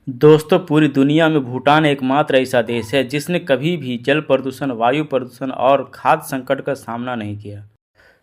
दोस्तों, पूरी दुनिया में भूटान एकमात्र ऐसा देश है जिसने कभी भी जल प्रदूषण, वायु प्रदूषण और खाद्य संकट का सामना नहीं किया।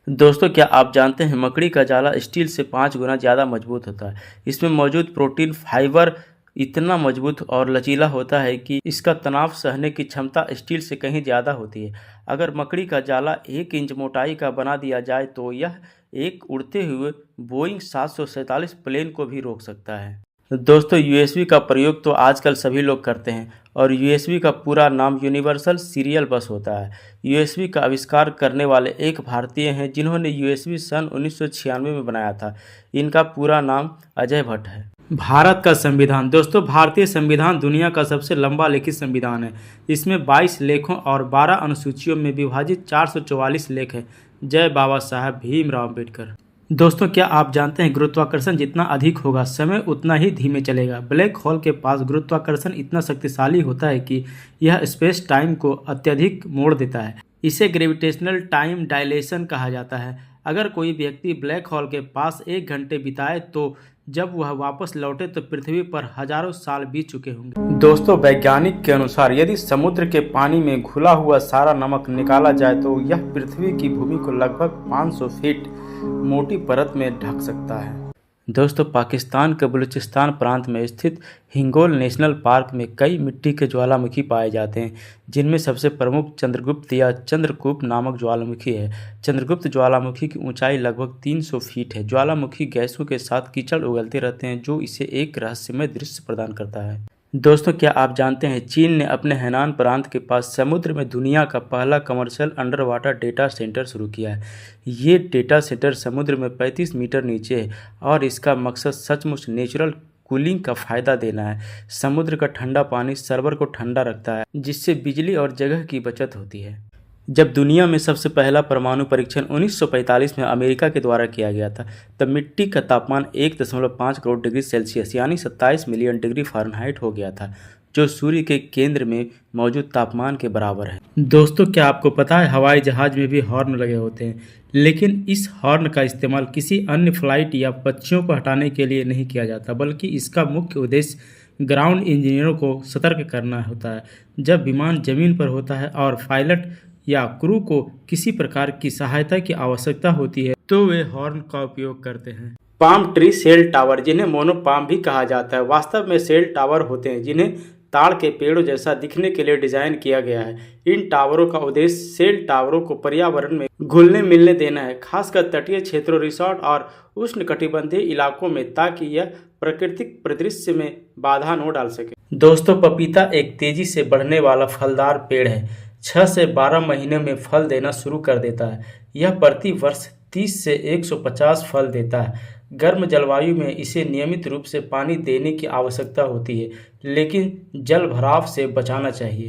दोस्तों, क्या आप जानते हैं मकड़ी का जाला स्टील से 5 गुना ज़्यादा मजबूत होता है। इसमें मौजूद प्रोटीन फाइबर इतना मजबूत और लचीला होता है कि इसका तनाव सहने की क्षमता स्टील से कहीं ज़्यादा होती है। अगर मकड़ी का जाला 1 इंच मोटाई का बना दिया जाए तो यह एक उड़ते हुए बोइंग 747 प्लेन को भी रोक सकता है। दोस्तों, यूएसबी का प्रयोग तो आजकल सभी लोग करते हैं और यूएसबी का पूरा नाम यूनिवर्सल सीरियल बस होता है। यूएसबी का आविष्कार करने वाले एक भारतीय हैं जिन्होंने यूएसबी सन 1996 में बनाया था। इनका पूरा नाम अजय भट्ट है। भारत का संविधान। दोस्तों, भारतीय संविधान दुनिया का सबसे लंबा लिखित संविधान है। इसमें 22 लेखों और 12 अनुसूचियों में विभाजित 444 लेख हैं। जय बाबा साहब भीमराव अम्बेडकर। दोस्तों, क्या आप जानते हैं गुरुत्वाकर्षण जितना अधिक होगा समय उतना ही धीमे चलेगा। ब्लैक होल के पास गुरुत्वाकर्षण इतना शक्तिशाली होता है कि यह स्पेस टाइम को अत्यधिक मोड़ देता है। इसे ग्रेविटेशनल टाइम डायलेशन कहा जाता है। अगर कोई व्यक्ति ब्लैक होल के पास 1 घंटे बिताए तो जब वह वापस लौटे तो पृथ्वी पर हजारों साल बीत चुके होंगे। दोस्तों, वैज्ञानिक के अनुसार यदि समुद्र के पानी में घुला हुआ सारा नमक निकाला जाए तो यह पृथ्वी की भूमि को लगभग 500 फीट मोटी परत में ढक सकता है। दोस्तों, पाकिस्तान के बलूचिस्तान प्रांत में स्थित हिंगोल नेशनल पार्क में कई मिट्टी के ज्वालामुखी पाए जाते हैं, जिनमें सबसे प्रमुख चंद्रगुप्त या चंद्रकूप नामक ज्वालामुखी है। चंद्रगुप्त ज्वालामुखी की ऊंचाई लगभग 300 फीट है। ज्वालामुखी गैसों के साथ कीचड़ उगलते रहते हैं जो इसे एक रहस्यमय दृश्य प्रदान करता है। दोस्तों, क्या आप जानते हैं चीन ने अपने हैनान प्रांत के पास समुद्र में दुनिया का पहला commercial under water data centre शुरू किया है। ये डेटा सेंटर समुद्र में 35 मीटर नीचे है और इसका मकसद सचमुच नेचुरल कूलिंग का फ़ायदा देना है। समुद्र का ठंडा पानी सर्वर को ठंडा रखता है जिससे बिजली और जगह की बचत होती है। जब दुनिया में सबसे पहला परमाणु परीक्षण 1945 में अमेरिका के द्वारा किया गया था तब मिट्टी का तापमान 1.5 करोड़ डिग्री सेल्सियस यानी 27 मिलियन डिग्री फ़ारेनहाइट हो गया था, जो सूर्य के केंद्र में मौजूद तापमान के बराबर है। दोस्तों, क्या आपको पता है हवाई जहाज़ में भी हॉर्न लगे होते हैं, लेकिन इस हॉर्न का इस्तेमाल किसी अन्य फ्लाइट या पक्षियों को हटाने के लिए नहीं किया जाता, बल्कि इसका मुख्य उद्देश्य ग्राउंड इंजीनियरों को सतर्क करना होता है। जब विमान ज़मीन पर होता है और पायलट या क्रू को किसी प्रकार की सहायता की आवश्यकता होती है तो वे हॉर्न का उपयोग करते हैं। पाम ट्री सेल टावर, जिन्हें मोनोपाम भी कहा जाता है, वास्तव में सेल टावर होते हैं जिन्हें ताड़ के पेड़ों जैसा दिखने के लिए डिजाइन किया गया है। इन टावरों का उद्देश्य सेल टावरों को पर्यावरण में घुलने मिलने देना है, खासकर तटीय क्षेत्रों, रिसोर्ट और उष्णकटिबंधीय इलाकों में, ताकि यह प्राकृतिक परिदृश्य में बाधा न डाल सके। दोस्तों, पपीता एक तेजी से बढ़ने वाला फलदार पेड़ है। 6 से 12 महीने में फल देना शुरू कर देता है। यह प्रति वर्ष 30 से 150 फल देता है। गर्म जलवायु में इसे नियमित रूप से पानी देने की आवश्यकता होती है, लेकिन जल भराव से बचाना चाहिए।